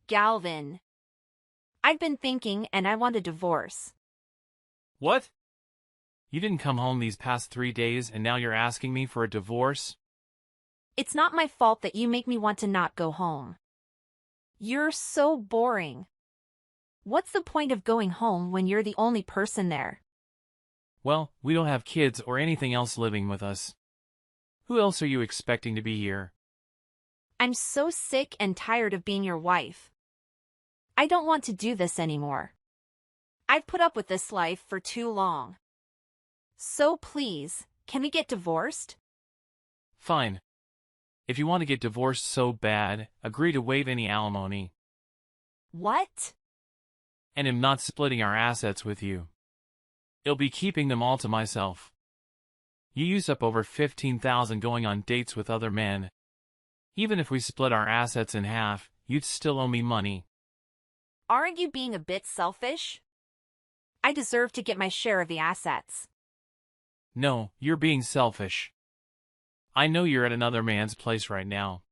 Galvin. I've been thinking and I want a divorce. What? You didn't come home these past 3 days and now you're asking me for a divorce? It's not my fault that you make me want to not go home. You're so boring. What's the point of going home when you're the only person there? Well, we don't have kids or anything else living with us. Who else are you expecting to be here? I'm so sick and tired of being your wife. I don't want to do this anymore. I've put up with this life for too long. So please, can we get divorced? Fine. If you want to get divorced so bad, agree to waive any alimony. What? And am not splitting our assets with you. I'll be keeping them all to myself. You used up over $15,000 going on dates with other men. Even if we split our assets in half, you'd still owe me money. Aren't you being a bit selfish? I deserve to get my share of the assets. No, you're being selfish. I know you're at another man's place right now.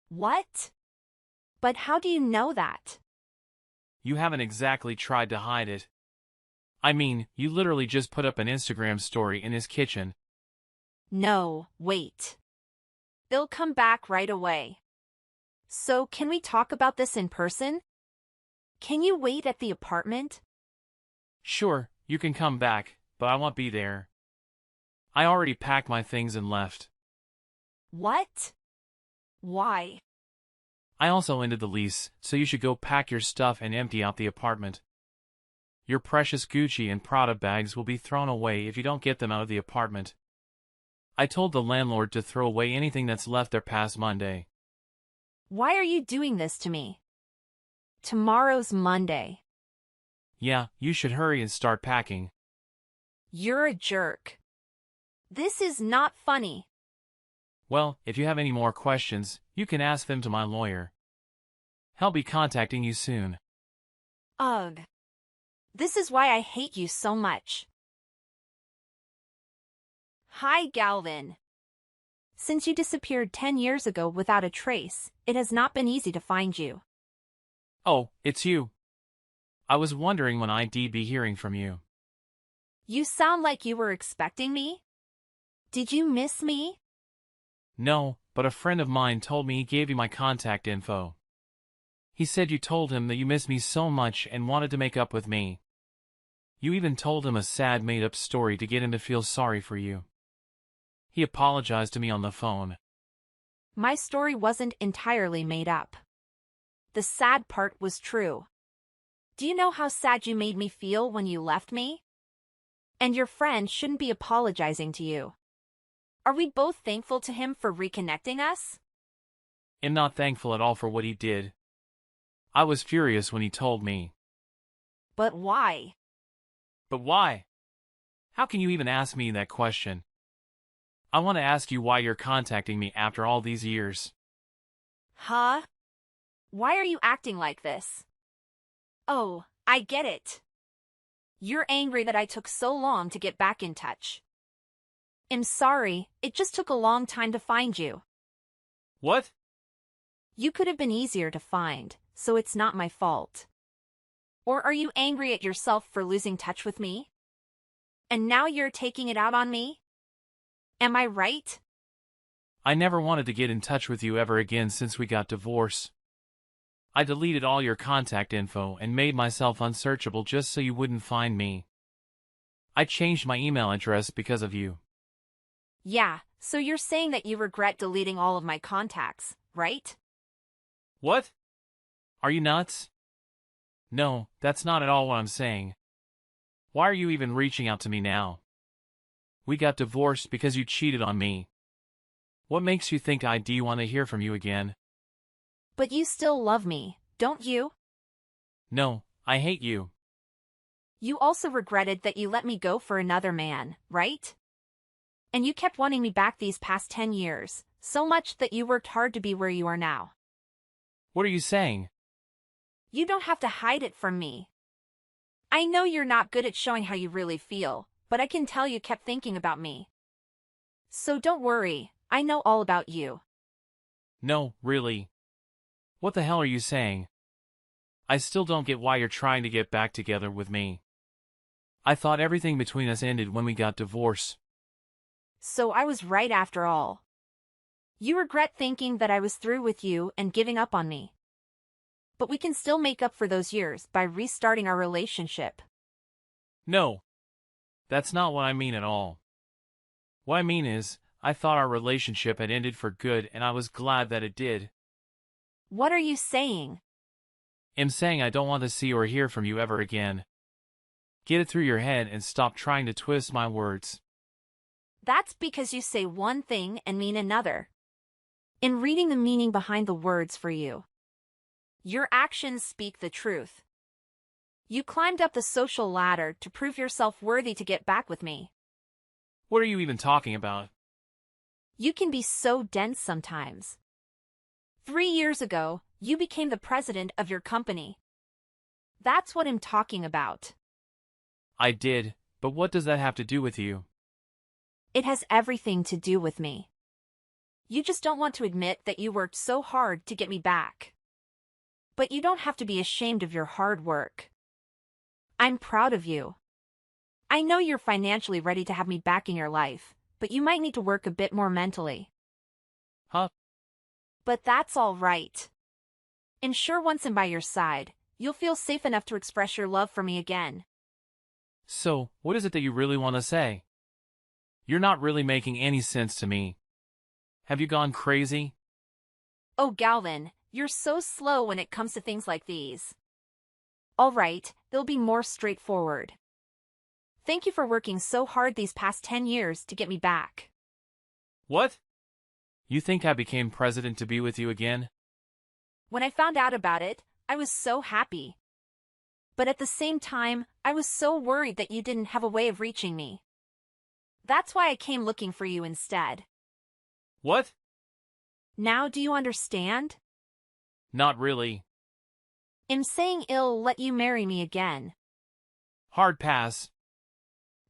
What? But how do you know that? You haven't exactly tried to hide it. I mean, you literally just put up an Instagram story in his kitchen. No, wait. They'll come back right away. So can we talk about this in person? Can you wait at the apartment? Sure, you can come back, but I won't be there. I already packed my things and left. What? Why? I also ended the lease, so you should go pack your stuff and empty out the apartment. Your precious Gucci and Prada bags will be thrown away if you don't get them out of the apartment. I told the landlord to throw away anything that's left there past Monday. Why are you doing this to me? Tomorrow's Monday. Yeah, you should hurry and start packing. You're a jerk. This is not funny. Well, if you have any more questions, you can ask them to my lawyer. He'll be contacting you soon. Ugh. This is why I hate you so much. Hi, Galvin. Since you disappeared 10 years ago without a trace, it has not been easy to find you. Oh, it's you. I was wondering when I'd be hearing from you. You sound like you were expecting me. Did you miss me? No, but a friend of mine told me he gave you my contact info. He said you told him that you missed me so much and wanted to make up with me. You even told him a sad made-up story to get him to feel sorry for you. He apologized to me on the phone. My story wasn't entirely made up. The sad part was true. Do you know how sad you made me feel when you left me? And your friend shouldn't be apologizing to you. Are we both thankful to him for reconnecting us? I'm not thankful at all for what he did. I was furious when he told me. But why? But why? How can you even ask me that question? I want to ask you why you're contacting me after all these years. Huh? Why are you acting like this? Oh, I get it. You're angry that I took so long to get back in touch. I'm sorry, it just took a long time to find you. What? You could have been easier to find, so it's not my fault. Or are you angry at yourself for losing touch with me? And now you're taking it out on me? Am I right? I never wanted to get in touch with you ever again since we got divorced. I deleted all your contact info and made myself unsearchable just so you wouldn't find me. I changed my email address because of you. Yeah, so you're saying that you regret deleting all of my contacts, right? What? Are you nuts? No, that's not at all what I'm saying. Why are you even reaching out to me now? We got divorced because you cheated on me. What makes you think I do want to hear from you again? But you still love me, don't you? No, I hate you. You also regretted that you let me go for another man, right? And you kept wanting me back these past 10 years, so much that you worked hard to be where you are now. What are you saying? You don't have to hide it from me. I know you're not good at showing how you really feel, but I can tell you kept thinking about me. So don't worry, I know all about you. No, really. What the hell are you saying? I still don't get why you're trying to get back together with me. I thought everything between us ended when we got divorced. So I was right after all. You regret thinking that I was through with you and giving up on me. But we can still make up for those years by restarting our relationship. No, that's not what I mean at all. What I mean is, I thought our relationship had ended for good and I was glad that it did. What are you saying? I'm saying I don't want to see or hear from you ever again. Get it through your head and stop trying to twist my words. That's because you say one thing and mean another. In reading the meaning behind the words for you, your actions speak the truth. You climbed up the social ladder to prove yourself worthy to get back with me. What are you even talking about? You can be so dense sometimes. 3 years ago, you became the president of your company. That's what I'm talking about. I did, but what does that have to do with you? It has everything to do with me. You just don't want to admit that you worked so hard to get me back. But you don't have to be ashamed of your hard work. I'm proud of you. I know you're financially ready to have me back in your life, but you might need to work a bit more mentally. Huh? But that's all right. And sure, once I'm by your side, you'll feel safe enough to express your love for me again. So, what is it that you really want to say? You're not really making any sense to me. Have you gone crazy? Oh, Galvin, you're so slow when it comes to things like these. All right, they'll be more straightforward. Thank you for working so hard these past 10 years to get me back. What? You think I became president to be with you again? When I found out about it, I was so happy. But at the same time, I was so worried that you didn't have a way of reaching me. That's why I came looking for you instead. What? Now do you understand? Not really. I'm saying I'll let you marry me again. Hard pass.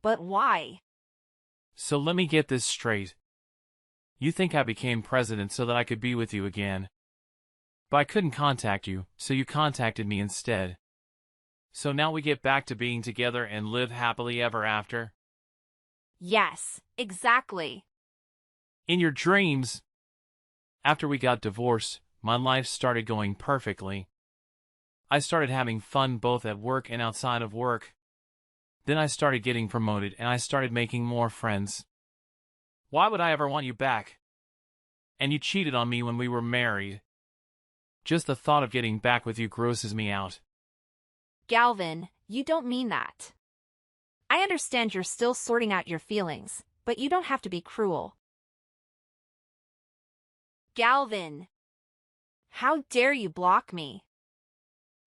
But why? So let me get this straight. You think I became president so that I could be with you again. But I couldn't contact you, so you contacted me instead. So now we get back to being together and live happily ever after? Yes, exactly. In your dreams. After we got divorced, my life started going perfectly. I started having fun both at work and outside of work. Then I started getting promoted and I started making more friends. Why would I ever want you back? And you cheated on me when we were married. Just the thought of getting back with you grosses me out. Galvin, you don't mean that. I understand you're still sorting out your feelings, but you don't have to be cruel. Galvin! How dare you block me?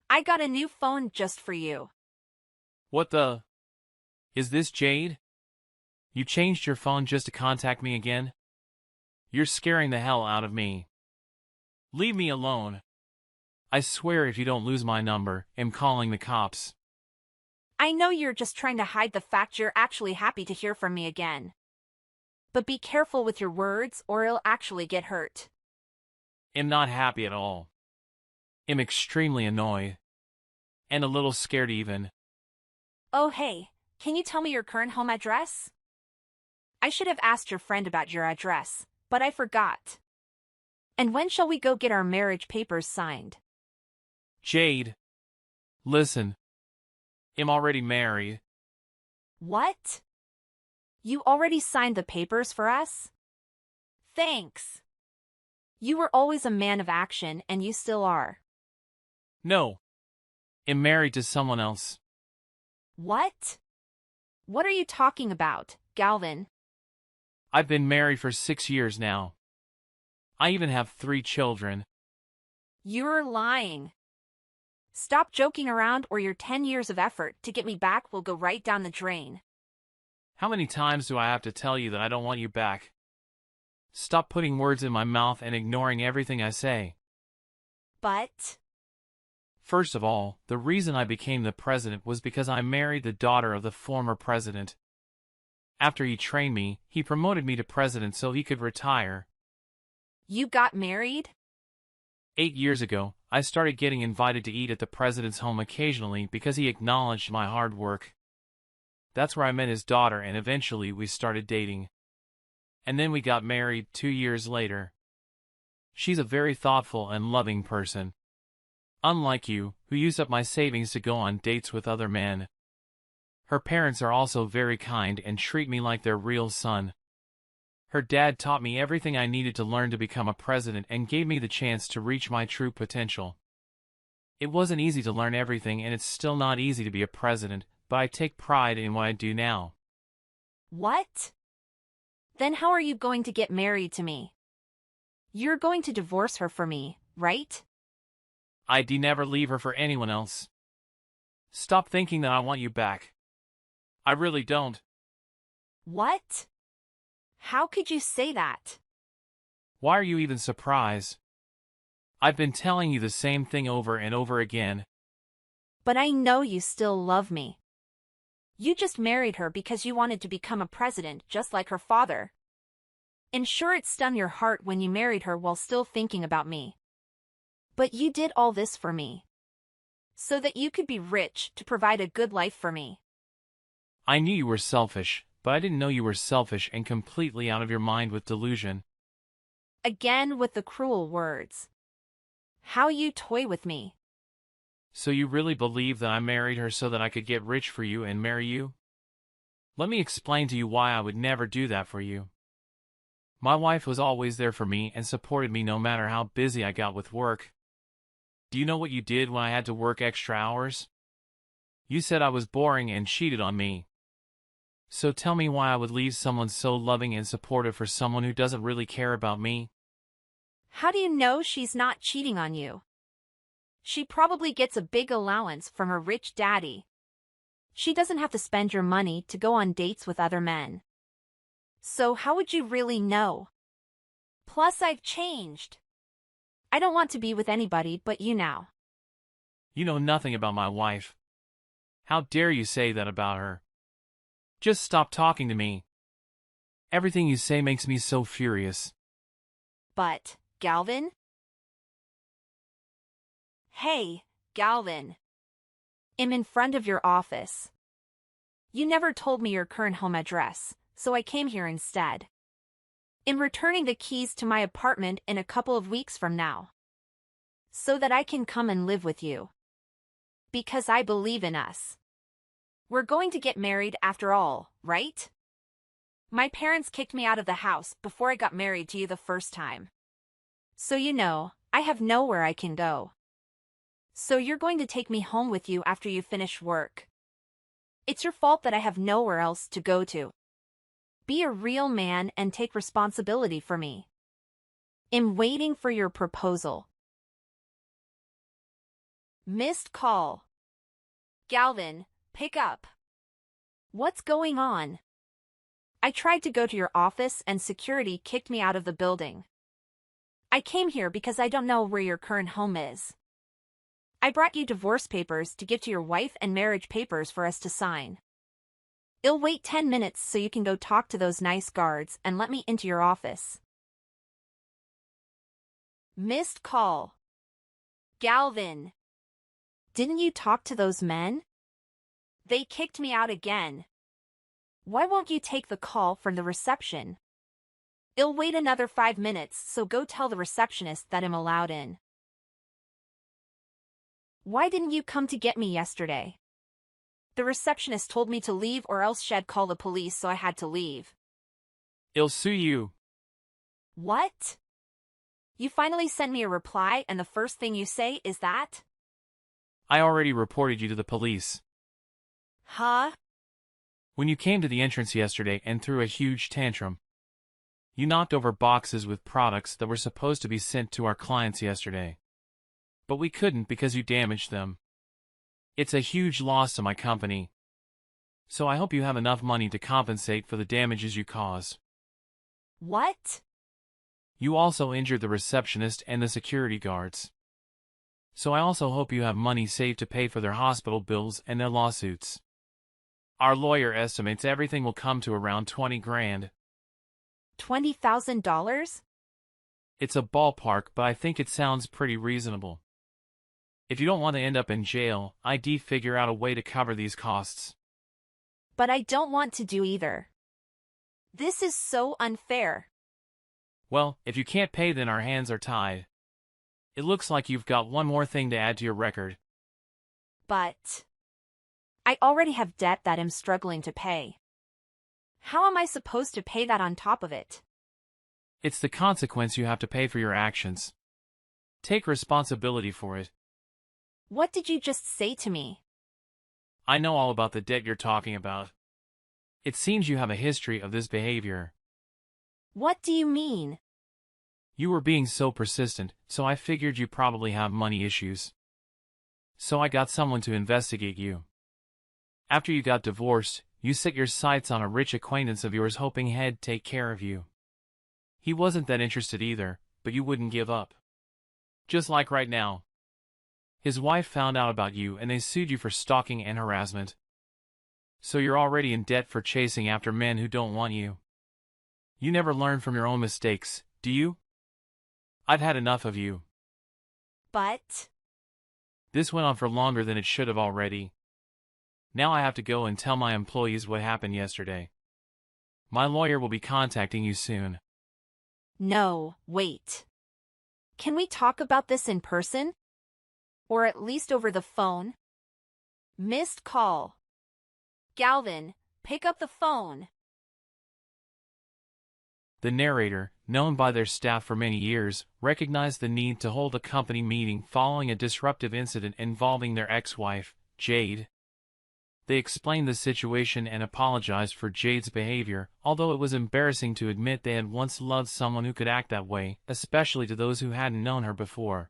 I got a new phone just for you. What the? Is this Jade? You changed your phone just to contact me again? You're scaring the hell out of me. Leave me alone. I swear if you don't lose my number, I'm calling the cops. I know you're just trying to hide the fact you're actually happy to hear from me again. But be careful with your words or you'll actually get hurt. I'm not happy at all. I'm extremely annoyed. And a little scared even. Oh hey, can you tell me your current home address? I should have asked your friend about your address, but I forgot. And when shall we go get our marriage papers signed? Jade. Listen. I'm already married. What? You already signed the papers for us? Thanks. You were always a man of action and you still are. No. I'm married to someone else. What? What are you talking about, Galvin? I've been married for 6 years now. I even have 3 children. You're lying. Stop joking around or your 10 years of effort to get me back will go right down the drain. How many times do I have to tell you that I don't want you back? Stop putting words in my mouth and ignoring everything I say. But... First of all, the reason I became the president was because I married the daughter of the former president. After he trained me, he promoted me to president so he could retire. You got married? 8 years ago, I started getting invited to eat at the president's home occasionally because he acknowledged my hard work. That's where I met his daughter, and eventually we started dating. And then we got married 2 years later. She's a very thoughtful and loving person. Unlike you, who use up my savings to go on dates with other men. Her parents are also very kind and treat me like their real son. Her dad taught me everything I needed to learn to become a president and gave me the chance to reach my true potential. It wasn't easy to learn everything, and it's still not easy to be a president, but I take pride in what I do now. What? Then how are you going to get married to me? You're going to divorce her for me, right? I'd never leave her for anyone else. Stop thinking that I want you back. I really don't. What? How could you say that? Why are you even surprised? I've been telling you the same thing over and over again. But I know you still love me. You just married her because you wanted to become a president just like her father. And sure, it stung your heart when you married her while still thinking about me. But you did all this for me. So that you could be rich to provide a good life for me. I knew you were selfish, but I didn't know you were selfish and completely out of your mind with delusion. Again with the cruel words. How you toy with me. So you really believe that I married her so that I could get rich for you and marry you? Let me explain to you why I would never do that for you. My wife was always there for me and supported me no matter how busy I got with work. Do you know what you did when I had to work extra hours? You said I was boring and cheated on me. So tell me why I would leave someone so loving and supportive for someone who doesn't really care about me. How do you know she's not cheating on you? She probably gets a big allowance from her rich daddy. She doesn't have to spend your money to go on dates with other men. So how would you really know? Plus, I've changed. I don't want to be with anybody but you now. You know nothing about my wife. How dare you say that about her? Just stop talking to me. Everything you say makes me so furious. But, Galvin? Hey, Galvin. I'm in front of your office. You never told me your current home address, so I came here instead. I'm returning the keys to my apartment in a couple of weeks from now. So that I can come and live with you. Because I believe in us. We're going to get married after all, right? My parents kicked me out of the house before I got married to you the first time. So you know, I have nowhere I can go. So you're going to take me home with you after you finish work. It's your fault that I have nowhere else to go to. Be a real man and take responsibility for me. I'm waiting for your proposal. Missed call. Galvin, pick up. What's going on? I tried to go to your office and security kicked me out of the building. I came here because I don't know where your current home is. I brought you divorce papers to give to your wife and marriage papers for us to sign. I'll wait 10 minutes so you can go talk to those nice guards and let me into your office. Missed call. Galvin. Didn't you talk to those men? They kicked me out again. Why won't you take the call from the reception? I'll wait another 5 minutes, so go tell the receptionist that I'm allowed in. Why didn't you come to get me yesterday? The receptionist told me to leave or else she'd call the police, so I had to leave. I'll sue you. What? You finally sent me a reply and the first thing you say is that? I already reported you to the police. Huh? When you came to the entrance yesterday and threw a huge tantrum. You knocked over boxes with products that were supposed to be sent to our clients yesterday. But we couldn't because you damaged them. It's a huge loss to my company. So I hope you have enough money to compensate for the damages you cause. What? You also injured the receptionist and the security guards. So I also hope you have money saved to pay for their hospital bills and their lawsuits. Our lawyer estimates everything will come to around 20 grand. $20,000? It's a ballpark, but I think it sounds pretty reasonable. If you don't want to end up in jail, I'd figure out a way to cover these costs. But I don't want to do either. This is so unfair. Well, if you can't pay, then our hands are tied. It looks like you've got one more thing to add to your record. But I already have debt that I'm struggling to pay. How am I supposed to pay that on top of it? It's the consequence you have to pay for your actions. Take responsibility for it. What did you just say to me? I know all about the debt you're talking about. It seems you have a history of this behavior. What do you mean? You were being so persistent, so I figured you probably have money issues. So I got someone to investigate you. After you got divorced, you set your sights on a rich acquaintance of yours hoping he'd take care of you. He wasn't that interested either, but you wouldn't give up. Just like right now. His wife found out about you and they sued you for stalking and harassment. So you're already in debt for chasing after men who don't want you. You never learn from your own mistakes, do you? I've had enough of you. But This went on for longer than it should have already. Now I have to go and tell my employees what happened yesterday. My lawyer will be contacting you soon. no, wait. Can we talk about this in person? Or at least over the phone? Missed call. Galvin, pick up the phone. The narrator, known by their staff for many years, recognized the need to hold a company meeting following a disruptive incident involving their ex-wife, Jade. They explained the situation and apologized for Jade's behavior, although it was embarrassing to admit they had once loved someone who could act that way, especially to those who hadn't known her before.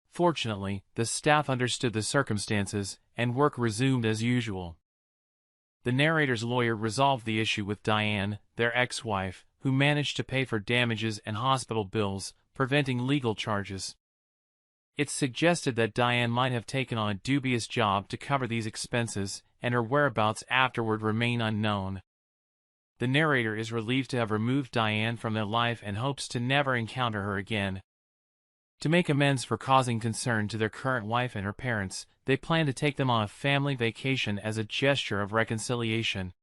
Fortunately, the staff understood the circumstances, and work resumed as usual. The narrator's lawyer resolved the issue with Diane, their ex-wife, who managed to pay for damages and hospital bills, preventing legal charges. It's suggested that Diane might have taken on a dubious job to cover these expenses, and her whereabouts afterward remain unknown. The narrator is relieved to have removed Diane from their life and hopes to never encounter her again. To make amends for causing concern to their current wife and her parents, they plan to take them on a family vacation as a gesture of reconciliation.